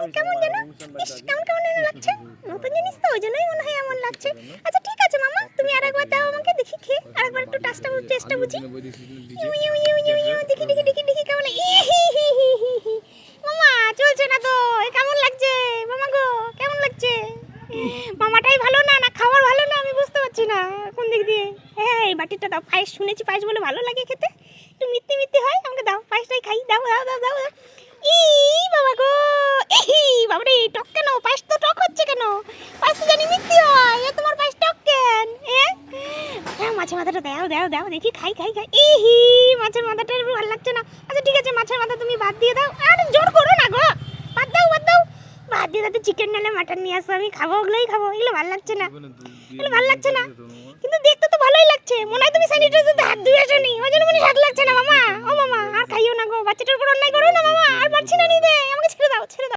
কেমন যেন ইস কেমন কেমন যেন লাগছে নতুন জিনিস তো ওই জন্যই মনে হয় এমন লাগছে আচ্ছা ঠিক আছে মামা তুমি আরেকবার দাও আমাকে দেখি খেয়ে আরেকবার একটু টেস্টটা বুঝি দেখি দেখি দেখি দেখি কেমন মামা চলছে না তো কেমন লাগছে মামা গো কেমন লাগছে মামাটাই ভালো না না খাবার ভালো না আমি বুঝতে পারছি না কোন দিক দিয়ে হ্যাঁ এই বাটিটা দাও পায়েস শুনেছি পায়েস বলে ভালো লাগে খেতে একটু মিত্তি মিত্তি হয় আমাকে দাও পায়েসটাই খাই দাও দাও দাও দাও ই বাবা গো বাবারে টক কেন পায়েস তো টক হচ্ছে কেন পায়েস তো জানি মিত্তি হয় এ তোমার পায়েস টক কেন হ্যাঁ মাছের মাথাটা দাও দাও দাও দেখি খাই খাই খাই ইহি মাছের মাথাটা ভালো লাগছে না আচ্ছা ঠিক আছে মাছের মাথা তুমি বাদ দিয়ে দাও আরে জোর করো না গো বাদ দাও বাদ দিয়ে দাও চিকেন নালে মাটন নিয়ে আসো আমি খাবো ওগুলোই খাবো এগুলো ভালো লাগছে না এগুলো ভালো লাগছে না কিন্তু দেখতে তো ভালোই লাগছে মনে হয় তুমি স্যানিটাইজার দিয়ে হাত ধুয়ে আসোনি ওই জন্য মনে স্বাদ লাগছে না মামা ও মামা আর খাইও না গো বাচ্চাটার উপর অন্যায় করো না